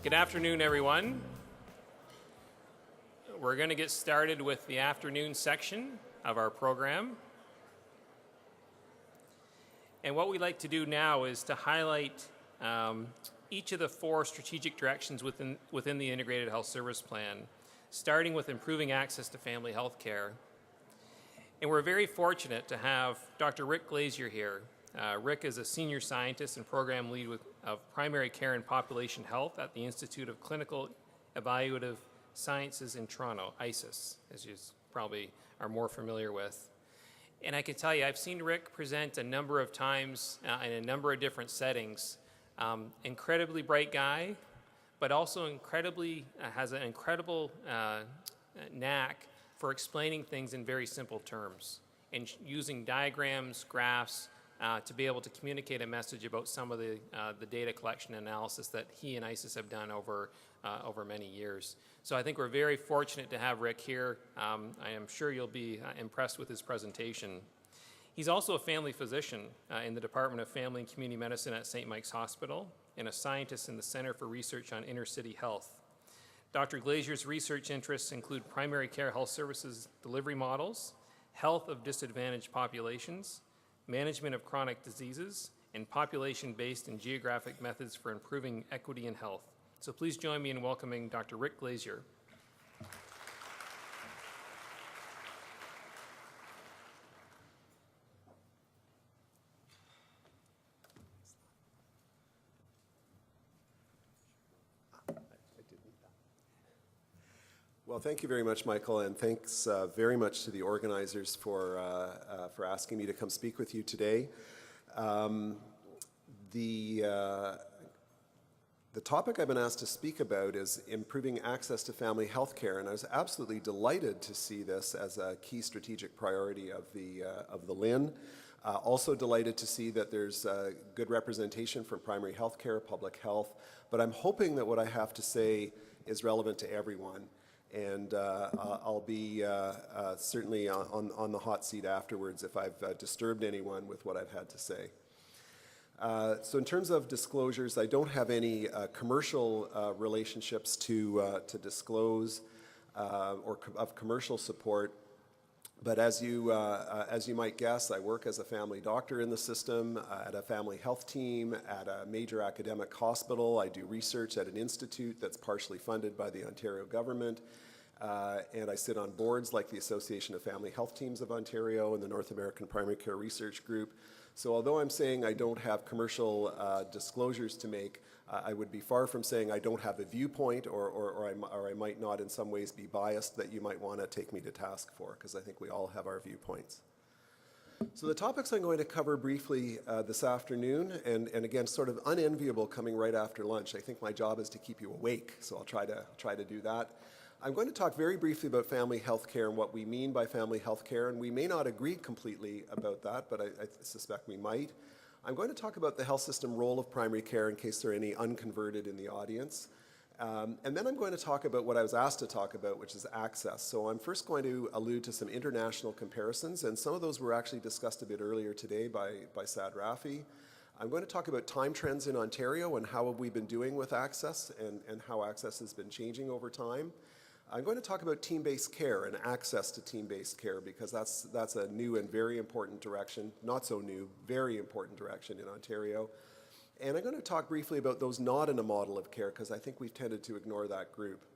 Good afternoon, everyone. We're going to get started with the afternoon section of our program. And what we'd like to do now is to highlight each of the 4 strategic directions within the Integrated Health Service Plan, starting with improving access to family health care. And we're very fortunate to have Dr. Rick Glazier here. Rick is a senior scientist and program lead of primary care and population health at the Institute of Clinical Evaluative Sciences in Toronto, ISIS, as you probably are more familiar with. And I can tell you, I've seen Rick present a number of times in a number of different settings. Incredibly bright guy, but also has an incredible knack for explaining things in very simple terms and using diagrams, graphs, to be able to communicate a message about some of the data collection analysis that he and ISIS have done over many years. So I think we're very fortunate to have Rick here. I am sure you'll be impressed with his presentation. He's also a family physician in the Department of Family and Community Medicine at St. Mike's Hospital and a scientist in the Center for Research on Inner City Health. Dr. Glazier's research interests include primary care health services delivery models, health of disadvantaged populations, management of chronic diseases, and population-based and geographic methods for improving equity in health. So please join me in welcoming Dr. Rick Glazier. Well, thank you very much, Michael, and thanks very much to the organizers for asking me to come speak with you today. The topic I've been asked to speak about is improving access to family health care, and I was absolutely delighted to see this as a key strategic priority of the LHIN. Also delighted to see that there's good representation from primary health care, public health, but I'm hoping that what I have to say is relevant to everyone. And I'll be certainly on the hot seat afterwards if I've disturbed anyone with what I've had to say. So in terms of disclosures, I don't have any commercial relationships to disclose or of commercial support. But as you might guess, I work as a family doctor in the system, at a family health team, at a major academic hospital. I do research at an institute that's partially funded by the Ontario government. And I sit on boards like the Association of Family Health Teams of Ontario and the North American Primary Care Research Group. So although I'm saying I don't have commercial disclosures to make, I would be far from saying I don't have a viewpoint or I might not in some ways be biased that you might want to take me to task for, because I think we all have our viewpoints. So the topics I'm going to cover briefly this afternoon, and again, sort of unenviable coming right after lunch. I think my job is to keep you awake, so I'll try to do that. I'm going to talk very briefly about family health care and what we mean by family health care, and we may not agree completely about that, but I suspect we might. I'm going to talk about the health system role of primary care in case there are any unconverted in the audience. And then I'm going to talk about what I was asked to talk about, which is access. So I'm first going to allude to some international comparisons, and some of those were actually discussed a bit earlier today by Saad Rafi. I'm going to talk about time trends in Ontario and how have we been doing with access and how access has been changing over time. I'm going to talk about team-based care and access to team-based care because that's a new and very important direction, not so new, very important direction in Ontario. And I'm going to talk briefly about those not in a model of care because I think we've tended to ignore that group.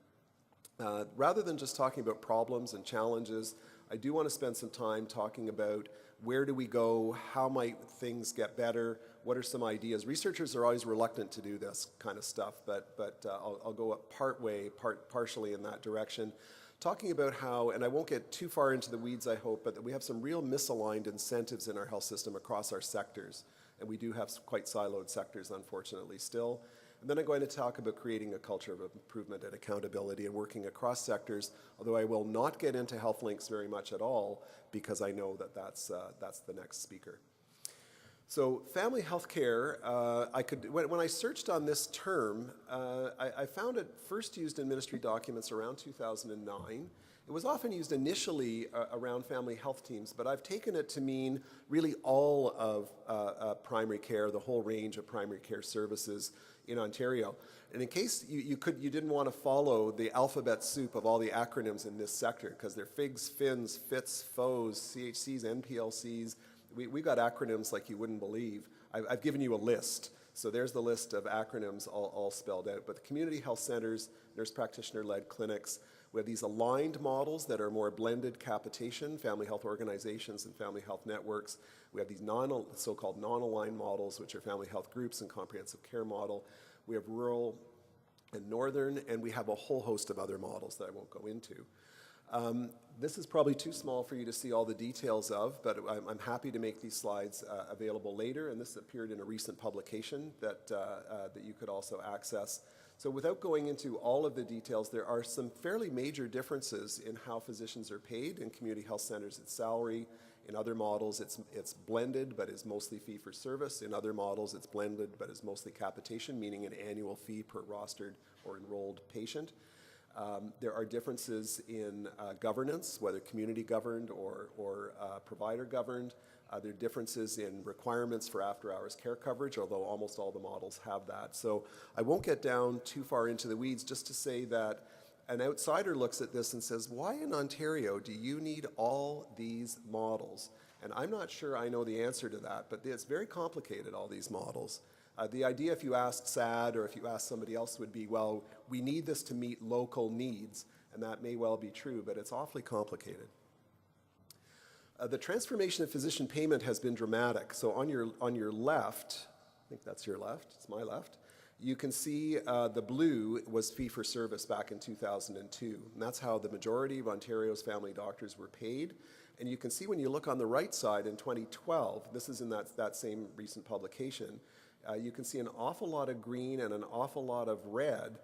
Rather than just talking about problems and challenges, I do want to spend some time talking about where do we go, how might things get better, what are some ideas. Researchers are always reluctant to do this kind of stuff, but I'll go partially in that direction. Talking about how, and I won't get too far into the weeds I hope, but that we have some real misaligned incentives in our health system across our sectors. And we do have quite siloed sectors, unfortunately, still. And then I'm going to talk about creating a culture of improvement and accountability and working across sectors, although I will not get into health links very much at all because I know that that's the next speaker. So family health care, when I searched on this term, I found it first used in ministry documents around 2009, It was often used initially around family health teams, but I've taken it to mean really all of primary care, the whole range of primary care services in Ontario. And in case you didn't want to follow the alphabet soup of all the acronyms in this sector, because they're FIGs, FINs, FITs, FOs, CHCs, NPLCs, we got acronyms like you wouldn't believe. I've given you a list. So there's the list of acronyms all spelled out. But the community health centers, nurse practitioner-led clinics, we have these aligned models that are more blended capitation, family health organizations and family health networks. We have these so-called non-aligned models, which are family health groups and comprehensive care model. We have rural and northern, and we have a whole host of other models that I won't go into. This is probably too small for you to see all the details of, but I'm happy to make these slides available later, and this appeared in a recent publication that you could also access. So without going into all of the details, there are some fairly major differences in how physicians are paid. In community health centers, it's salary. In other models, it's blended, but is mostly fee-for-service. In other models, it's blended, but is mostly capitation, meaning an annual fee per rostered or enrolled patient. There are differences in governance, whether community governed or provider governed. There are differences in requirements for after-hours care coverage, although almost all the models have that. So I won't get down too far into the weeds, just to say that an outsider looks at this and says, why in Ontario do you need all these models? And I'm not sure I know the answer to that, but it's very complicated, all these models. The idea, if you asked SAD or if you asked somebody else, would be, well, we need this to meet local needs, and that may well be true, but it's awfully complicated. The transformation of physician payment has been dramatic. So on your left, I think that's your left, it's my left, you can see the blue was fee-for-service back in 2002, and that's how the majority of Ontario's family doctors were paid. And you can see when you look on the right side in 2012, this is in that same recent publication, you can see an awful lot of green and an awful lot of red,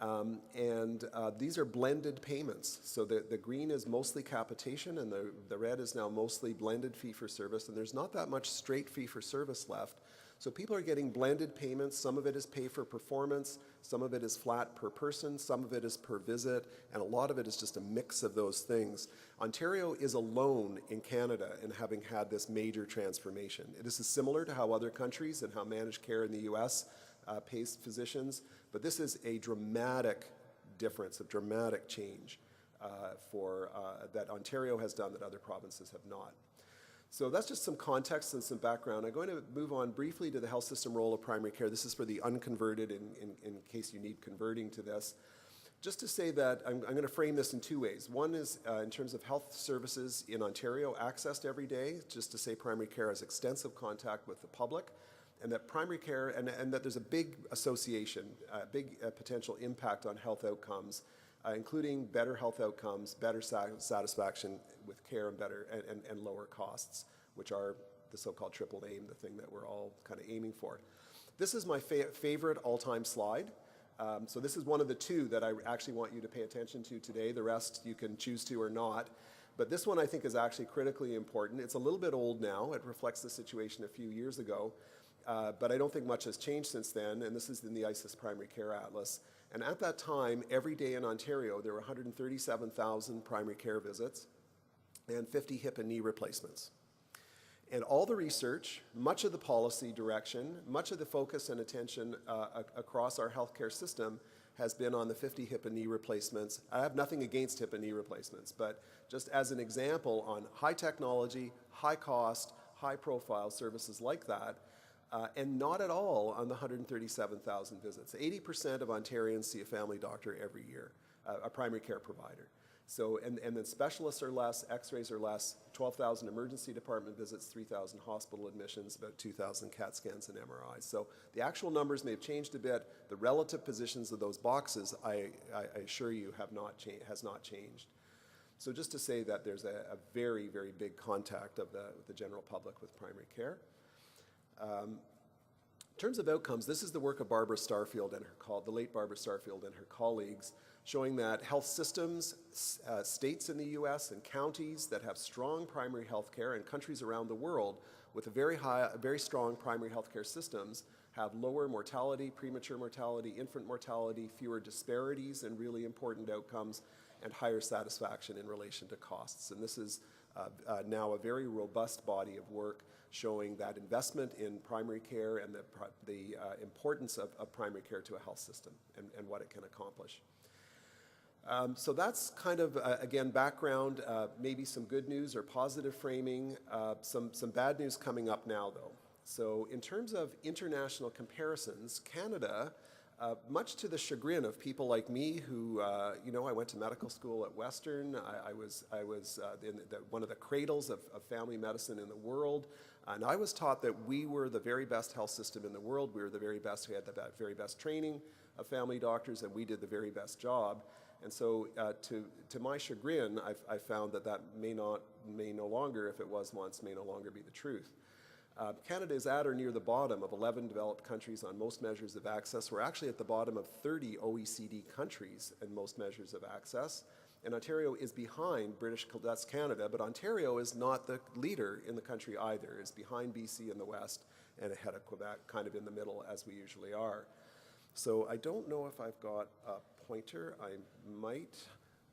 and these are blended payments. So the green is mostly capitation, and the red is now mostly blended fee-for-service, and there's not that much straight fee-for-service left. So people are getting blended payments. Some of it is pay for performance, some of it is flat per person, some of it is per visit, and a lot of it is just a mix of those things. Ontario is alone in Canada in having had this major transformation. This is similar to how other countries and how managed care in the US pays physicians, but this is a dramatic difference, a dramatic change that Ontario has done that other provinces have not. So that's just some context and some background. I'm going to move on briefly to the health system role of primary care. This is for the unconverted in case you need converting to this. Just to say that I'm going to frame this in two ways. One is in terms of health services in Ontario, accessed every day, just to say primary care has extensive contact with the public, and that primary care, and that there's a big association, a big potential impact on health outcomes, including better health outcomes, better satisfaction with care, and lower costs, which are the so-called triple aim, the thing that we're all kind of aiming for. This is my favorite all-time slide. So this is one of the two that I actually want you to pay attention to today. The rest you can choose to or not. But this one I think is actually critically important. It's a little bit old now. It reflects the situation a few years ago. But I don't think much has changed since then, and this is in the ICES Primary Care Atlas. And at that time, every day in Ontario, there were 137,000 primary care visits and 50 hip and knee replacements. And all the research, much of the policy direction, much of the focus and attention across our healthcare system has been on the 50 hip and knee replacements. I have nothing against hip and knee replacements, but just as an example on high technology, high cost, high profile services like that, and not at all on the 137,000 visits. 80% of Ontarians see a family doctor every year, a primary care provider. So, and then specialists are less, x-rays are less, 12,000 emergency department visits, 3,000 hospital admissions, about 2,000 CAT scans and MRIs. So the actual numbers may have changed a bit. The relative positions of those boxes, I assure you, has not changed. So just to say that there's a very, very big contact of the general public with primary care. In terms of outcomes, this is the work of Barbara Starfield and the late Barbara Starfield and her colleagues, showing that health systems, states in the US and counties that have strong primary health care, and countries around the world with very strong primary health care systems have lower mortality, premature mortality, infant mortality, fewer disparities, and really important outcomes, and higher satisfaction in relation to costs. And this is now a very robust body of work showing that investment in primary care and the importance of primary care to a health system and what it can accomplish. So that's kind of, again, background, maybe some good news or positive framing, some bad news coming up now, though. So in terms of international comparisons, Canada, much to the chagrin of people like me who, you know, I went to medical school at Western. I was in one of the cradles of family medicine in the world. And I was taught that we were the very best health system in the world. We were the very best. We had the very best training of family doctors, and we did the very best job. And so to my chagrin, I found that may no longer, if it was once, may no longer be the truth. Canada is at or near the bottom of 11 developed countries on most measures of access. We're actually at the bottom of 30 OECD countries in most measures of access. And Ontario is behind that's Canada, but Ontario is not the leader in the country either. It's behind BC in the west and ahead of Quebec, kind of in the middle, as we usually are. So I don't know if I've got a pointer. I'm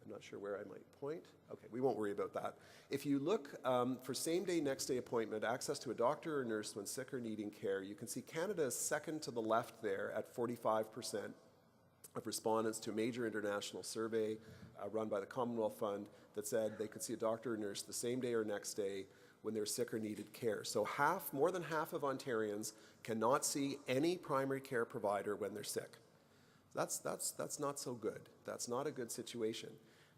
not sure where I might point. Okay, we won't worry about that. If you look for same-day, next-day appointment, access to a doctor or nurse when sick or needing care, you can see Canada is second to the left there at 45% of respondents to a major international survey run by the Commonwealth Fund that said they could see a doctor or nurse the same day or next day when they're sick or needed care. So more than half of Ontarians cannot see any primary care provider when they're sick. That's not so good. That's not a good situation.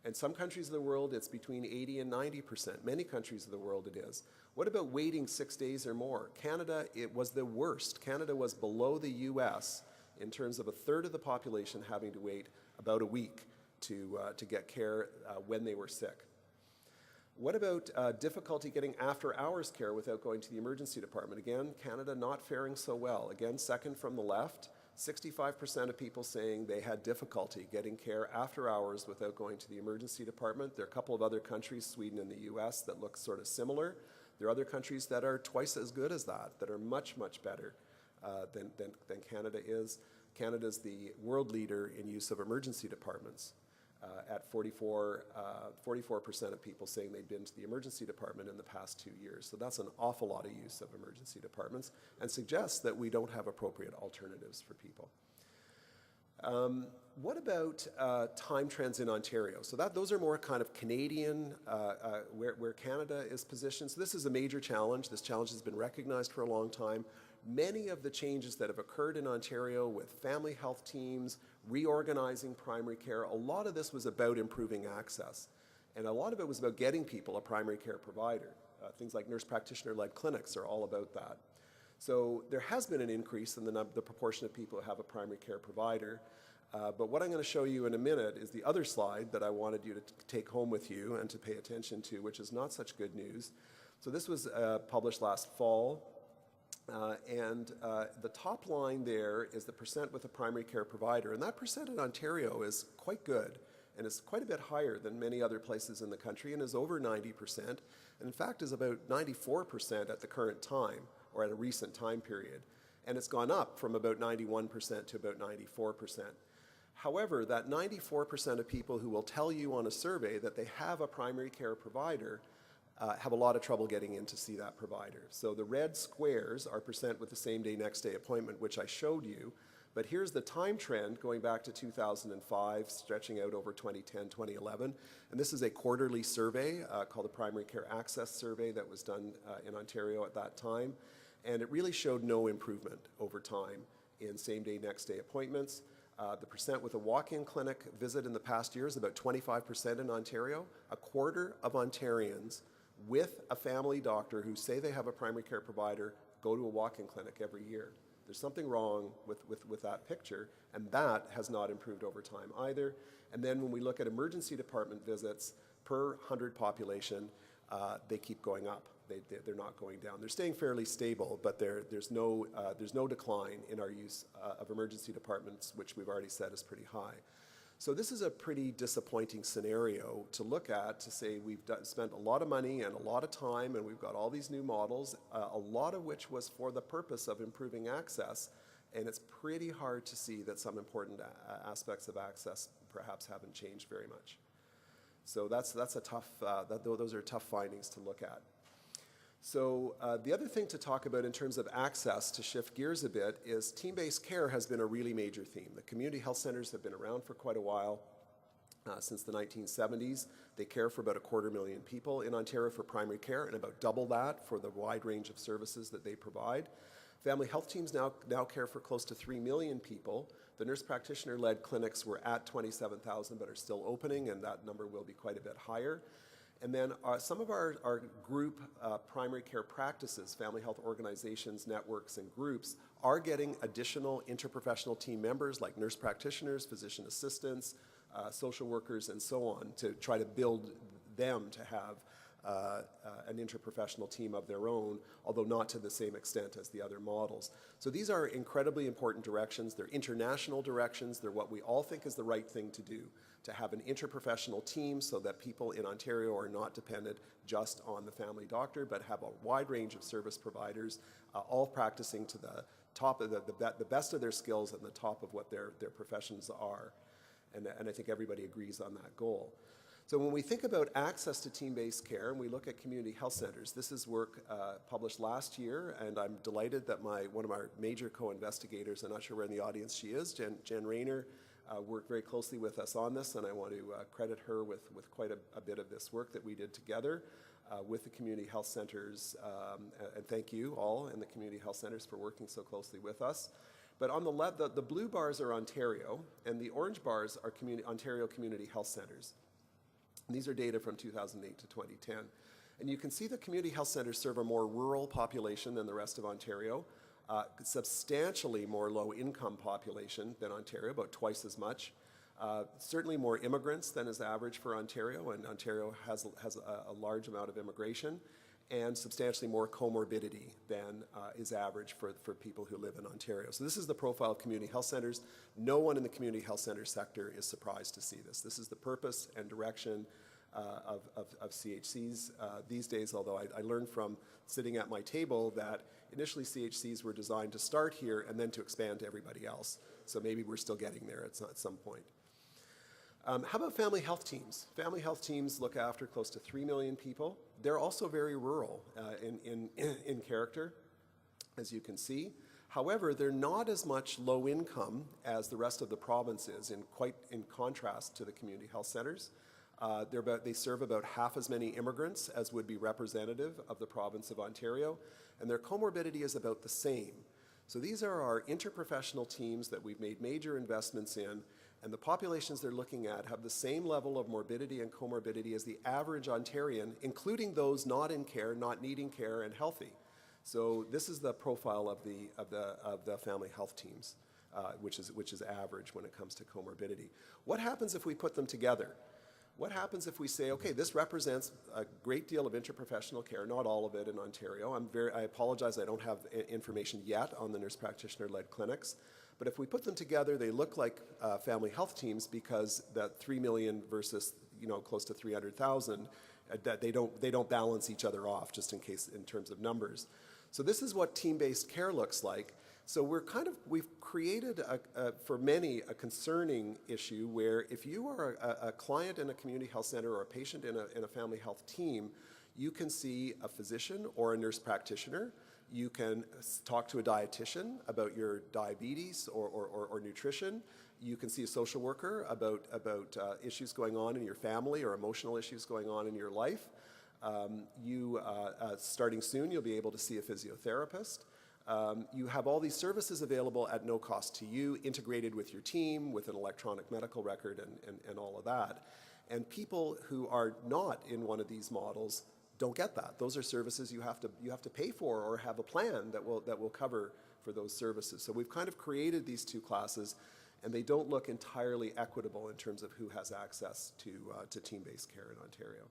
In some countries of the world, it's between 80 and 90%. Many countries of the world it is. What about waiting 6 days or more? Canada, it was the worst. Canada was below the US in terms of a third of the population having to wait about a week to get care when they were sick. What about difficulty getting after-hours care without going to the emergency department? Again, Canada not faring so well. Again, second from the left. 65% of people saying they had difficulty getting care after hours without going to the emergency department. There are a couple of other countries, Sweden and the US, that look sort of similar. There are other countries that are twice as good as that are much, much better than Canada is. Canada's the world leader in use of emergency departments at 44% of people saying they've been to the emergency department in the past 2 years. So that's an awful lot of use of emergency departments and suggests that we don't have appropriate alternatives for people. What about time trends in Ontario? So those are more kind of Canadian, where Canada is positioned. So this is a major challenge. This challenge has been recognized for a long time. Many of the changes that have occurred in Ontario with family health teams, reorganizing primary care, a lot of this was about improving access. And a lot of it was about getting people a primary care provider. Things like nurse practitioner-led clinics are all about that. So there has been an increase in the proportion of people who have a primary care provider. But what I'm going to show you in a minute is the other slide that I wanted you to take home with you and to pay attention to, which is not such good news. So this was published last fall. The top line there is the percent with a primary care provider. And that percent in Ontario is quite good. And it's quite a bit higher than many other places in the country and is over 90%. And in fact is about 94% at the current time or at a recent time period. And it's gone up from about 91% to about 94%. However, that 94% of people who will tell you on a survey that they have a primary care provider have a lot of trouble getting in to see that provider. So the red squares are percent with the same day, next day appointment, which I showed you. But here's the time trend going back to 2005, stretching out over 2010, 2011. And this is a quarterly survey called the Primary Care Access Survey that was done in Ontario at that time. And it really showed no improvement over time in same day, next day appointments. The percent with a walk-in clinic visit in the past year is about 25% in Ontario. A quarter of Ontarians with a family doctor who say they have a primary care provider go to a walk-in clinic every year. There's something wrong with that picture, and that has not improved over time either. And then when we look at emergency department visits per 100 population, they keep going up. They're not going down. They're staying fairly stable, but there's no decline in our use of emergency departments, which we've already said is pretty high. So this is a pretty disappointing scenario to look at, to say we've spent a lot of money and a lot of time, and we've got all these new models, a lot of which was for the purpose of improving access, and it's pretty hard to see that some important aspects of access perhaps haven't changed very much. So that's a tough, those are tough findings to look at. So the other thing to talk about in terms of access, to shift gears a bit, is team-based care has been a really major theme. The community health centers have been around for quite a while, since the 1970s. They care for about 250,000 people in Ontario for primary care, and about double that for the wide range of services that they provide. Family health teams now care for close to 3 million people. The nurse practitioner-led clinics were at 27,000 but are still opening, and that number will be quite a bit higher. And then some of our group primary care practices, family health organizations, networks, and groups are getting additional interprofessional team members like nurse practitioners, physician assistants, social workers, and so on, to try to build them to have an interprofessional team of their own, although not to the same extent as the other models. So these are incredibly important directions. They're international directions. They're what we all think is the right thing to do, to have an interprofessional team so that people in Ontario are not dependent just on the family doctor, but have a wide range of service providers, all practicing to the top of the best of their skills and the top of what their professions are. And I think everybody agrees on that goal. So when we think about access to team-based care and we look at community health centers, this is work published last year, and I'm delighted that one of our major co-investigators, I'm not sure where in the audience she is, Jen Rayner, worked very closely with us on this, and I want to credit her with quite a bit of this work that we did together with the community health centers, and thank you all in the community health centers for working so closely with us. But on the left, the blue bars are Ontario, and the orange bars are Ontario community health centers. And these are data from 2008 to 2010. And you can see the community health centers serve a more rural population than the rest of Ontario, substantially more low-income population than Ontario, about twice as much. Certainly more immigrants than is average for Ontario, and Ontario has a large amount of immigration, and substantially more comorbidity than is average for people who live in Ontario. So this is the profile of community health centers. No one in the community health center sector is surprised to see this. This is the purpose and direction of CHCs these days, although I learned from sitting at my table that initially CHCs were designed to start here and then to expand to everybody else. So maybe we're still getting there at some point. How about family health teams? Family health teams look after close to 3 million people. They're also very rural in character, as you can see. However, they're not as much low income as the rest of the province is, in contrast to the community health centers. They serve about half as many immigrants as would be representative of the province of Ontario, and their comorbidity is about the same. So these are our interprofessional teams that we've made major investments in, and the populations they're looking at have the same level of morbidity and comorbidity as the average Ontarian, including those not in care, not needing care, and healthy. So this is the profile of the family health teams, which is average when it comes to comorbidity. What happens if we put them together? What happens if we say, okay, this represents a great deal of interprofessional care, not all of it in Ontario. I apologize, I don't have information yet on the nurse practitioner-led clinics. But if we put them together, they look like family health teams, because that 3 million versus close to 300,000, that they don't balance each other off, just in terms of numbers. So this is what team-based care looks like. So we've created for many a concerning issue where if you are a client in a community health center or a patient in a family health team, you can see a physician or a nurse practitioner. You can talk to a dietitian about your diabetes or nutrition. You can see a social worker about issues going on in your family or emotional issues going on in your life. Starting soon, you'll be able to see a physiotherapist. You have all these services available at no cost to you, integrated with your team, with an electronic medical record and all of that. And people who are not in one of these models don't get that. Those are services you have to pay for or have a plan that will cover for those services. So we've kind of created these two classes, and they don't look entirely equitable in terms of who has access to team-based care in Ontario.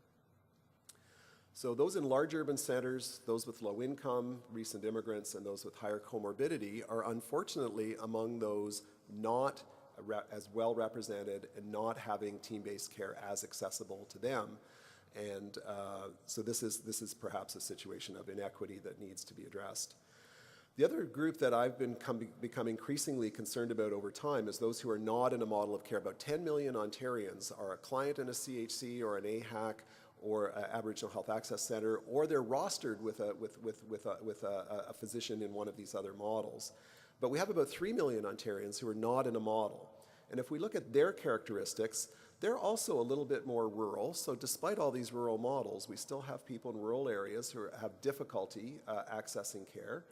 So those in large urban centers, those with low income, recent immigrants, and those with higher comorbidity are unfortunately among those not as well represented and not having team-based care as accessible to them. And so this is perhaps a situation of inequity that needs to be addressed. The other group that I've become increasingly concerned about over time is those who are not in a model of care. About 10 million Ontarians are a client in a CHC or an AHAC or an Aboriginal Health Access Centre, or they're rostered with a physician in one of these other models. But we have about 3 million Ontarians who are not in a model. And if we look at their characteristics, they're also a little bit more rural. So despite all these rural models, we still have people in rural areas who have difficulty accessing care.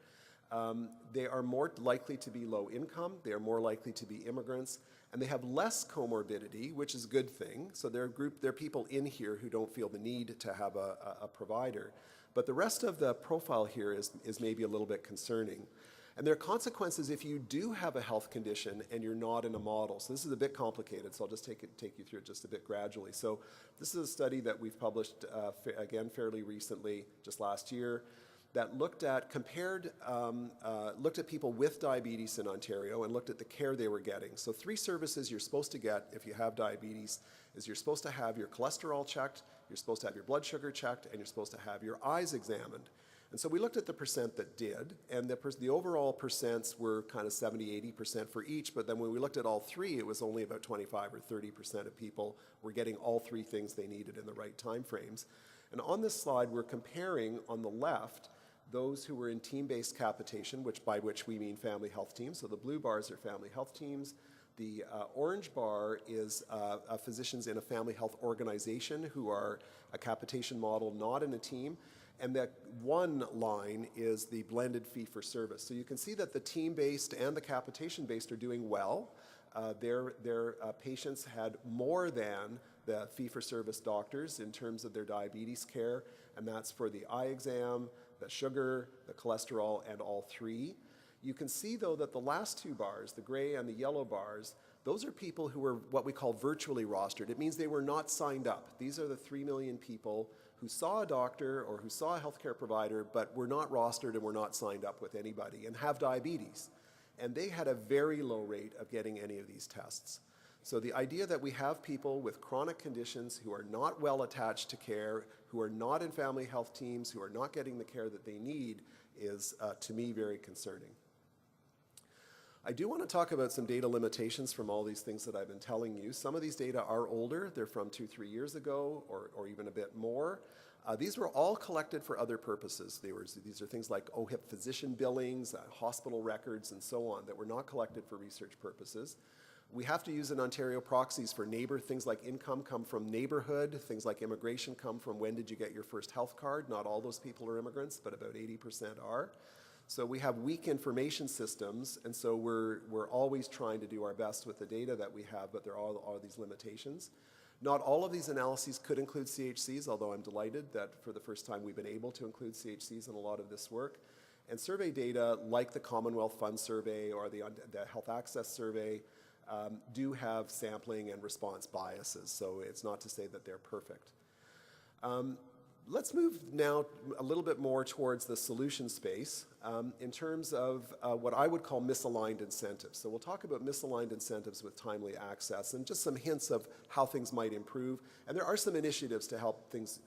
They are more likely to be low income, they are more likely to be immigrants, and they have less comorbidity, which is a good thing. So there are people in here who don't feel the need to have a provider. But the rest of the profile here is maybe a little bit concerning. And there are consequences if you do have a health condition and you're not in a model. So this is a bit complicated, so I'll just take you through it just a bit gradually. So this is a study that we've published, again, fairly recently, just last year, that looked at people with diabetes in Ontario and looked at the care they were getting. So 3 services you're supposed to get if you have diabetes is you're supposed to have your cholesterol checked, you're supposed to have your blood sugar checked, and you're supposed to have your eyes examined. And so we looked at the percent that did, and the overall percents were kind of 70–80% for each, but then when we looked at all 3, it was only about 25 or 30% of people were getting all 3 things they needed in the right time frames. And on this slide, we're comparing on the left those who were in team-based capitation, by which we mean family health teams. So the blue bars are family health teams. The orange bar is physicians in a family health organization who are a capitation model, not in a team. And that one line is the blended fee-for-service. So you can see that the team-based and the capitation-based are doing well. Their patients had more than the fee-for-service doctors in terms of their diabetes care, and that's for the eye exam, the sugar, the cholesterol, and all 3. You can see, though, that the last 2 bars, the gray and the yellow bars, those are people who were what we call virtually rostered. It means they were not signed up. These are the 3 million people who saw a doctor or who saw a healthcare provider but were not rostered and were not signed up with anybody and have diabetes. And they had a very low rate of getting any of these tests. So the idea that we have people with chronic conditions who are not well attached to care, who are not in family health teams, who are not getting the care that they need is, to me, very concerning. I do want to talk about some data limitations from all these things that I've been telling you. Some of these data are older. They're from 2–3 years ago or even a bit more. These were all collected for other purposes. These are things like OHIP physician billings, hospital records, and so on that were not collected for research purposes. We have to use in Ontario proxies for neighbor. Things like income come from neighborhood. Things like immigration come from when did you get your first health card. Not all those people are immigrants, but about 80% are. So we have weak information systems, and so we're always trying to do our best with the data that we have, but there are all these limitations. Not all of these analyses could include CHCs, although I'm delighted that for the first time we've been able to include CHCs in a lot of this work. And survey data, like the Commonwealth Fund Survey or the Health Access Survey, do have sampling and response biases, so it's not to say that they're perfect. Let's move now a little bit more towards the solution space in terms of what I would call misaligned incentives. So we'll talk about misaligned incentives with timely access and just some hints of how things might improve. And there are some initiatives to help things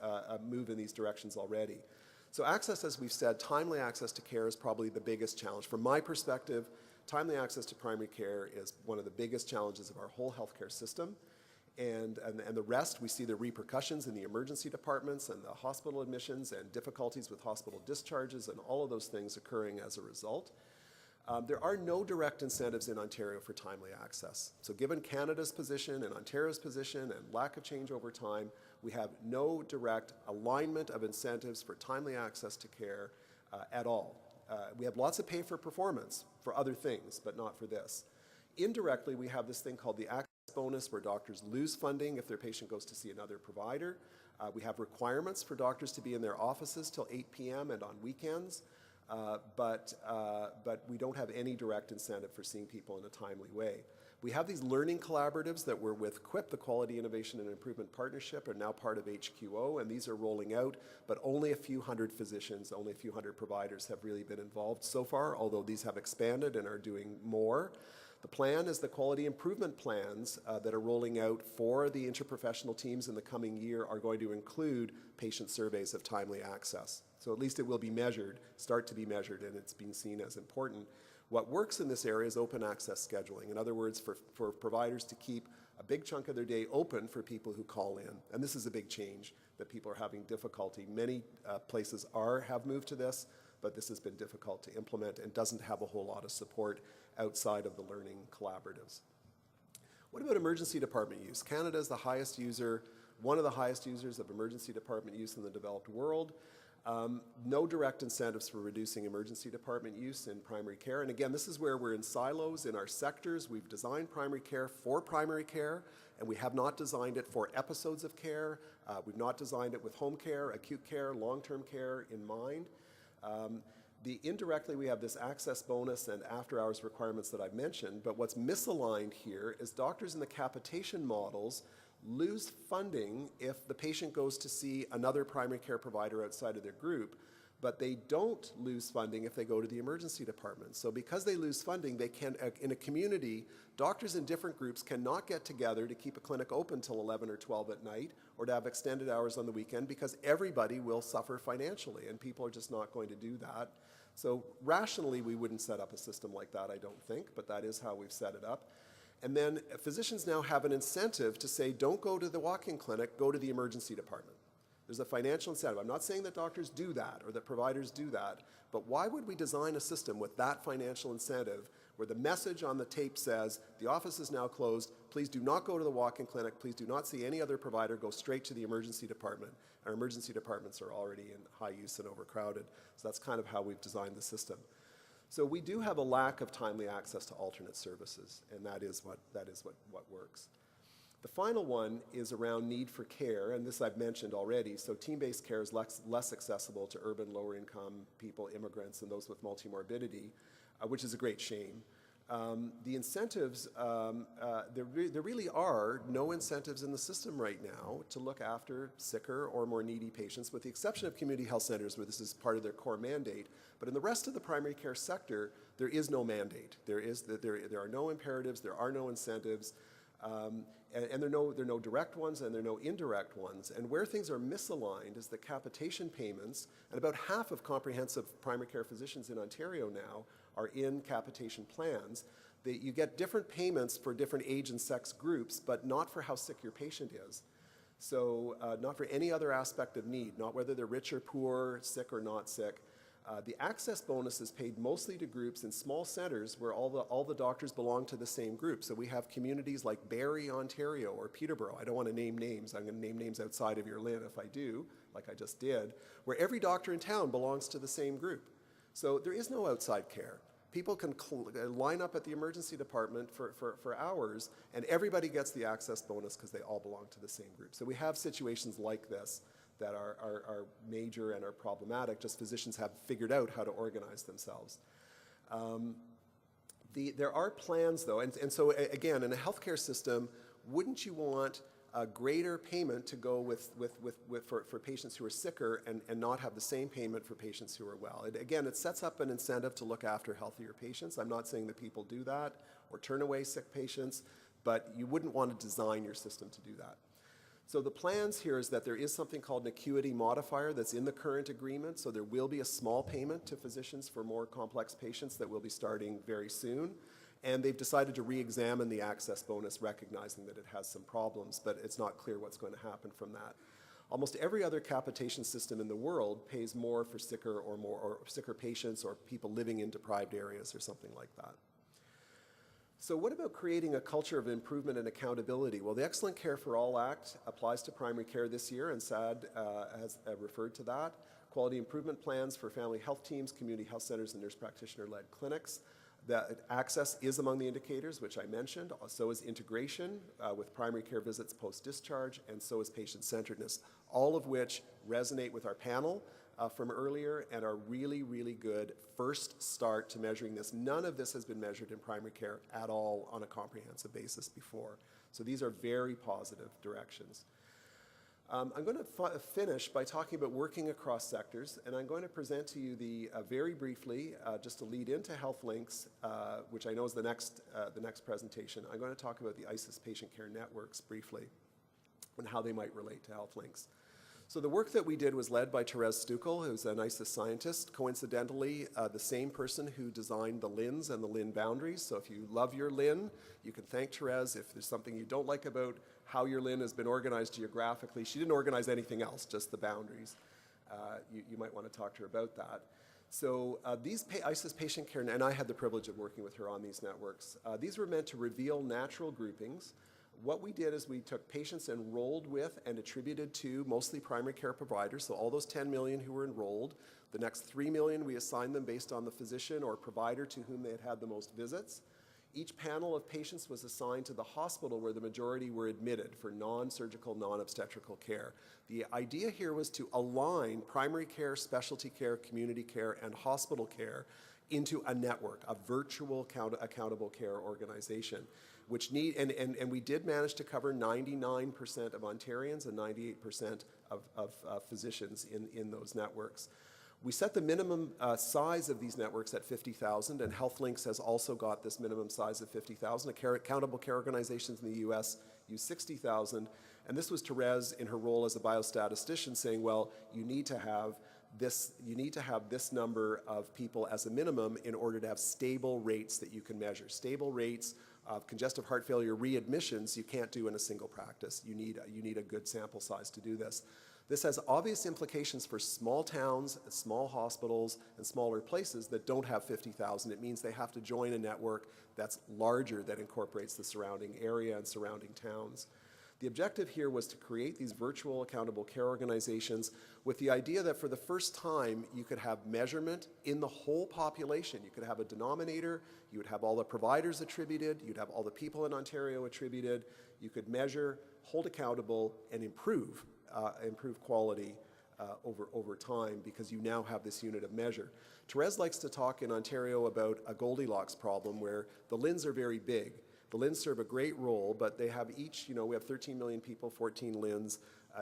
move in these directions already. So access, as we've said, timely access to care is probably the biggest challenge. From my perspective, timely access to primary care is one of the biggest challenges of our whole healthcare system. And the rest, we see the repercussions in the emergency departments and the hospital admissions and difficulties with hospital discharges and all of those things occurring as a result. There are no direct incentives in Ontario for timely access. So given Canada's position and Ontario's position and lack of change over time, we have no direct alignment of incentives for timely access to care at all. We have lots of pay for performance for other things, but not for this. Indirectly, we have this thing called the access bonus where doctors lose funding if their patient goes to see another provider. We have requirements for doctors to be in their offices till 8 p.m. and on weekends, but we don't have any direct incentive for seeing people in a timely way. We have these learning collaboratives that were with QIP, the Quality Innovation and Improvement Partnership, are now part of HQO, and these are rolling out, but only a few hundred physicians, only a few hundred providers have really been involved so far, although these have expanded and are doing more. The plan is the quality improvement plans that are rolling out for the interprofessional teams in the coming year are going to include patient surveys of timely access. So at least it will be measured, start to be measured, and it's being seen as important. What works in this area is open access scheduling. In other words, for providers to keep a big chunk of their day open for people who call in. And this is a big change that people are having difficulty. Many places have moved to this, but this has been difficult to implement and doesn't have a whole lot of support outside of the learning collaboratives. What about emergency department use? Canada is the highest user, one of the highest users of emergency department use in the developed world. No direct incentives for reducing emergency department use in primary care. And again, this is where we're in silos in our sectors. We've designed primary care for primary care, and we have not designed it for episodes of care. We've not designed it with home care, acute care, long-term care in mind. Indirectly, we have this access bonus and after-hours requirements that I've mentioned, but what's misaligned here is doctors in the capitation models lose funding if the patient goes to see another primary care provider outside of their group, but they don't lose funding if they go to the emergency department. So because they lose funding, they can, in a community, doctors in different groups cannot get together to keep a clinic open till 11 or 12 at night or to have extended hours on the weekend because everybody will suffer financially and people are just not going to do that. So rationally, we wouldn't set up a system like that, I don't think, but that is how we've set it up. And then physicians now have an incentive to say, don't go to the walk-in clinic, go to the emergency department. There's a financial incentive. I'm not saying that doctors do that or that providers do that, but why would we design a system with that financial incentive where the message on the tape says, the office is now closed, please do not go to the walk-in clinic, please do not see any other provider, go straight to the emergency department. Our emergency departments are already in high use and overcrowded, so that's kind of how we've designed the system. So we do have a lack of timely access to alternate services, and that is what works. The final one is around need for care, and this I've mentioned already. So team-based care is less accessible to urban, lower-income people, immigrants, and those with multimorbidity, which is a great shame. The incentives, there really are no incentives in the system right now to look after sicker or more needy patients, with the exception of community health centers where this is part of their core mandate. But in the rest of the primary care sector, there is no mandate. There are no imperatives, there are no incentives, and there are no direct ones and there are no indirect ones. And where things are misaligned is the capitation payments, and about half of comprehensive primary care physicians in Ontario now are in capitation plans. You get different payments for different age and sex groups, but not for how sick your patient is. So not for any other aspect of need, not whether they're rich or poor, sick or not sick. The access bonus is paid mostly to groups in small centers where all the doctors belong to the same group. So we have communities like Barrie, Ontario, or Peterborough. I don't want to name names. I'm going to name names outside of your LHIN if I do, like I just did, where every doctor in town belongs to the same group. So there is no outside care. People can line up at the emergency department for hours, and everybody gets the access bonus because they all belong to the same group. So we have situations like this that are major and are problematic, just physicians have figured out how to organize themselves. There are plans, though, and so again, in a healthcare system, wouldn't you want a greater payment to go for patients who are sicker and not have the same payment for patients who are well? Again, it sets up an incentive to look after healthier patients. I'm not saying that people do that or turn away sick patients, but you wouldn't want to design your system to do that. So the plans here is that there is something called an acuity modifier that's in the current agreement, so there will be a small payment to physicians for more complex patients that will be starting very soon. And they've decided to re-examine the access bonus, recognizing that it has some problems, but it's not clear what's going to happen from that. Almost every other capitation system in the world pays more for sicker or sicker patients or people living in deprived areas or something like that. So what about creating a culture of improvement and accountability? Well, the Excellent Care for All Act applies to primary care this year, and SAD has referred to that. Quality improvement plans for family health teams, community health centers, and nurse practitioner-led clinics. That access is among the indicators, which I mentioned. So is integration with primary care visits post-discharge, and so is patient-centeredness, all of which resonate with our panel from earlier and are really, really good first start to measuring this. None of this has been measured in primary care at all on a comprehensive basis before. So these are very positive directions. I'm going to finish by talking about working across sectors, and I'm going to present to you very briefly, just to lead into Health Links, which I know is the next presentation. I'm going to talk about the ISIS patient care networks briefly and how they might relate to Health Links. So the work that we did was led by Therese Stukel, who's an ISIS scientist, coincidentally the same person who designed the LHINs and the LHIN boundaries. So if you love your LHIN, you can thank Therese. If there's something you don't like about how your LHIN has been organized geographically, she didn't organize anything else, just the boundaries. You might want to talk to her about that. So these ISIS patient care, and I had the privilege of working with her on these networks, these were meant to reveal natural groupings. What we did is we took patients enrolled with and attributed to mostly primary care providers, so all those 10 million who were enrolled. The next 3 million, we assigned them based on the physician or provider to whom they had had the most visits. Each panel of patients was assigned to the hospital where the majority were admitted for non-surgical, non-obstetrical care. The idea here was to align primary care, specialty care, community care, and hospital care into a network, a virtual accountable care organization, which and we did manage to cover 99% of Ontarians and 98% of physicians in those networks. We set the minimum size of these networks at 50,000, and Health Links has also got this minimum size of 50,000. Accountable care organizations in the US use 60,000, and this was Therese in her role as a biostatistician saying, well, you need to have this number of people as a minimum in order to have stable rates that you can measure. Stable rates of congestive heart failure readmissions you can't do in a single practice. You need a good sample size to do this. This has obvious implications for small towns, small hospitals, and smaller places that don't have 50,000. It means they have to join a network that's larger that incorporates the surrounding area and surrounding towns. The objective here was to create these virtual accountable care organizations with the idea that for the first time you could have measurement in the whole population. You could have a denominator, you would have all the providers attributed, you'd have all the people in Ontario attributed, you could measure, hold accountable, and improve quality over time because you now have this unit of measure. Therese likes to talk in Ontario about a Goldilocks problem where the LHINs are very big. The LHINs serve a great role, but they have each, we have 13 million people, 14 LHINs.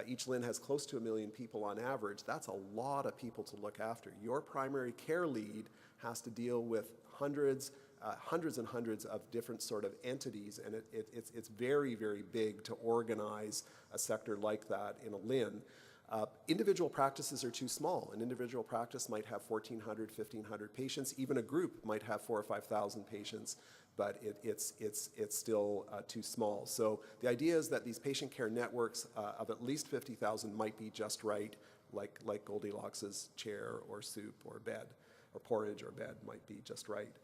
Each LHIN has close to 1 million people on average. That's a lot of people to look after. Your primary care lead has to deal with hundreds and hundreds of different sort of entities, and it's very, very big to organize a sector like that in a LHIN. Individual practices are too small. An individual practice might have 1,400, 1,500 patients. Even a group might have 4,000 or 5,000 patients, but it's still too small. So the idea is that these patient care networks of at least 50,000 might be just right, like Goldilocks's chair or soup or bed, or porridge or bed might be just right.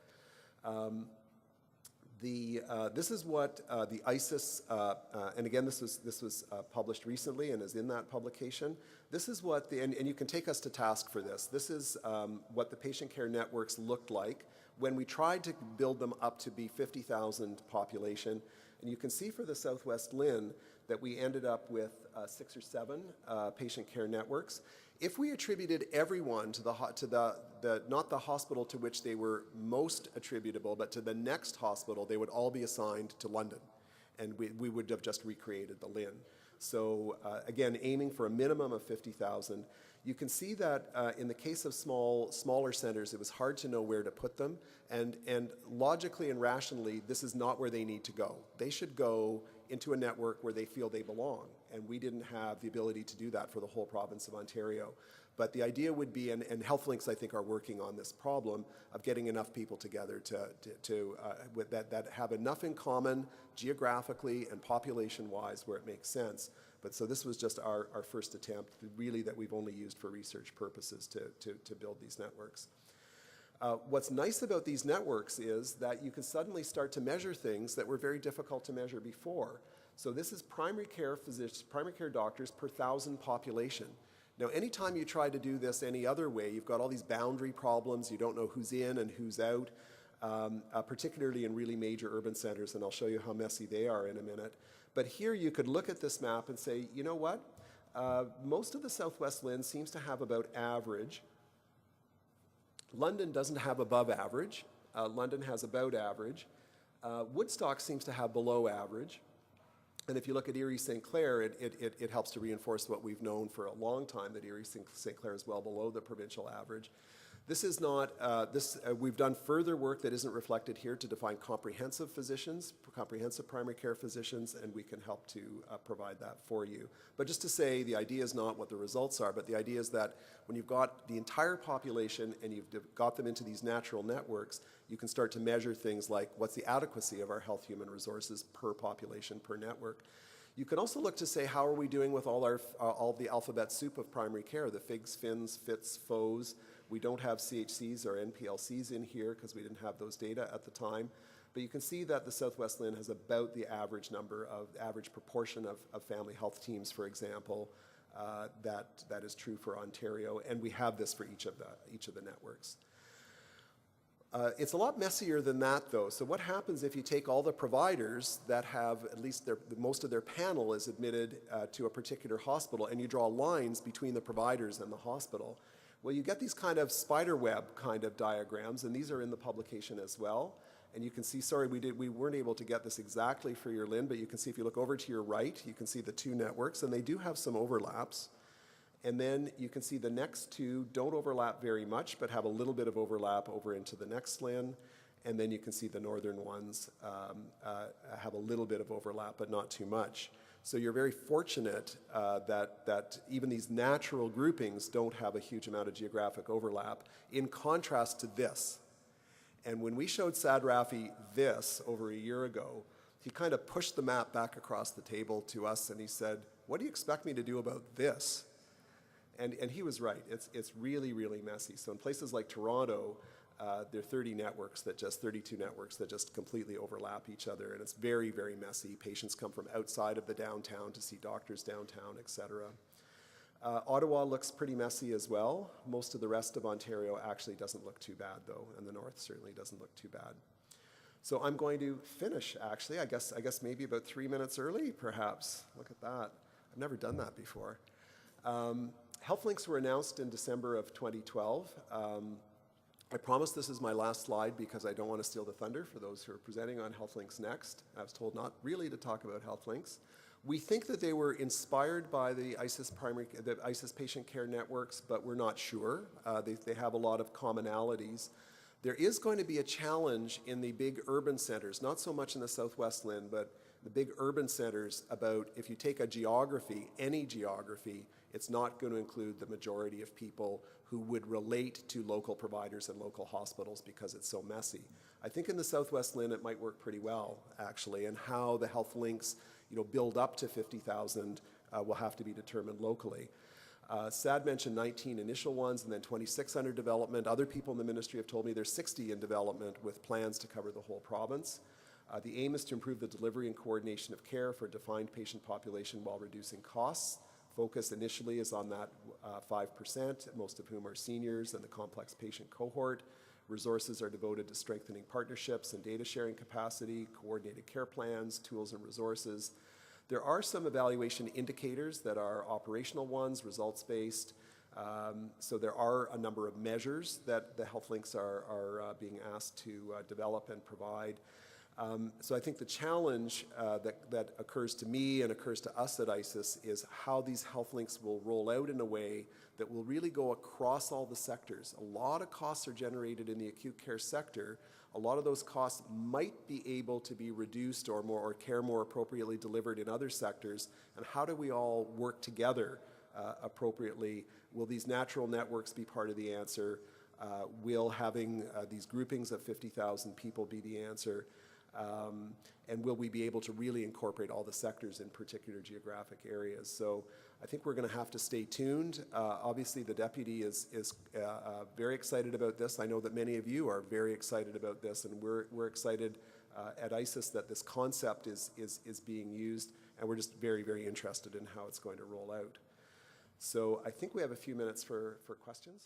This is what the ISIS, and again, this was published recently and is in that publication. This is what and you can take us to task for this. This is what the patient care networks looked like when we tried to build them up to be 50,000 population. And you can see for the Southwest LHIN that we ended up with 6 or 7 patient care networks. If we attributed everyone to not the hospital to which they were most attributable, but to the next hospital, they would all be assigned to London, and we would have just recreated the LHIN. So again, aiming for a minimum of 50,000. You can see that in the case of smaller centers, it was hard to know where to put them, and logically and rationally, this is not where they need to go. They should go into a network where they feel they belong, and we didn't have the ability to do that for the whole province of Ontario. But the idea would be, and Health Links I think are working on this problem of getting enough people together that have enough in common geographically and population-wise where it makes sense. But so this was just our first attempt, really, that we've only used for research purposes to build these networks. What's nice about these networks is that you can suddenly start to measure things that were very difficult to measure before. So this is primary care physicians, primary care doctors per 1,000 population. Now, anytime you try to do this any other way, you've got all these boundary problems. You don't know who's in and who's out, particularly in really major urban centers, and I'll show you how messy they are in a minute. But here you could look at this map and say, you know what? Most of the Southwest LHIN seems to have about average. London doesn't have above average. London has about average. Woodstock seems to have below average. And if you look at Erie St. Clair, it helps to reinforce what we've known for a long time, that Erie St. Clair is well below the provincial average. This is not, we've done further work that isn't reflected here to define comprehensive physicians, comprehensive primary care physicians, and we can help to provide that for you. But just to say, the idea is not what the results are, but the idea is that when you've got the entire population and you've got them into these natural networks, you can start to measure things like what's the adequacy of our health human resources per population, per network. You can also look to say, how are we doing with all the alphabet soup of primary care, the FIGs, FINs, FITs, FOs. We don't have CHCs or NPLCs in here because we didn't have those data at the time. But you can see that the Southwest LHIN has about the average average proportion of family health teams, for example, that is true for Ontario, and we have this for each of the networks. It's a lot messier than that, though. So what happens if you take all the providers that have at least most of their panel is admitted to a particular hospital, and you draw lines between the providers and the hospital? Well, you get these kind of spider web kind of diagrams, and these are in the publication as well. And you can see, sorry, we weren't able to get this exactly for your LHIN, but you can see if you look over to your right, you can see the two networks, and they do have some overlaps. And then you can see the next two don't overlap very much, but have a little bit of overlap over into the next LHIN. And then you can see the northern ones have a little bit of overlap, but not too much. So you're very fortunate that even these natural groupings don't have a huge amount of geographic overlap, in contrast to this. And when we showed Sad Rafi this over a year ago, he kind of pushed the map back across the table to us, and he said, "What do you expect me to do about this?" And he was right. It's really, really messy. So in places like Toronto, there are 32 networks that just completely overlap each other, and it's very, very messy. Patients come from outside of the downtown to see doctors downtown, et cetera. Ottawa looks pretty messy as well. Most of the rest of Ontario actually doesn't look too bad, though, and the north certainly doesn't look too bad. So I'm going to finish, actually, I guess maybe about 3 minutes early, perhaps. Look at that. I've never done that before. Health links were announced in December of 2012. I promise this is my last slide because I don't want to steal the thunder for those who are presenting on health links next. I was told not really to talk about health links. We think that they were inspired by the ISIS patient care networks, but we're not sure. They have a lot of commonalities. There is going to be a challenge in the big urban centers, not so much in the Southwest LHIN, but the big urban centers, about if you take a geography, any geography, it's not going to include the majority of people who would relate to local providers and local hospitals because it's so messy. I think in the Southwest LHIN it might work pretty well, actually, and how the health links build up to 50,000 will have to be determined locally. SAD mentioned 19 initial ones and then 26 under development. Other people in the ministry have told me there's 60 in development with plans to cover the whole province. The aim is to improve the delivery and coordination of care for a defined patient population while reducing costs. Focus initially is on that 5%, most of whom are seniors and the complex patient cohort. Resources are devoted to strengthening partnerships and data sharing capacity, coordinated care plans, tools and resources. There are some evaluation indicators that are operational ones, results-based. So there are a number of measures that the health links are being asked to develop and provide. So I think the challenge that occurs to me and occurs to us at ISIS is how these health links will roll out in a way that will really go across all the sectors. A lot of costs are generated in the acute care sector. A lot of those costs might be able to be reduced or care more appropriately delivered in other sectors. And how do we all work together appropriately? Will these natural networks be part of the answer? Will having these groupings of 50,000 people be the answer? And will we be able to really incorporate all the sectors in particular geographic areas? So I think we're going to have to stay tuned. Obviously, the deputy is very excited about this. I know that many of you are very excited about this, and we're excited at ISIS that this concept is being used, and we're just very, very interested in how it's going to roll out. So I think we have a few minutes for questions.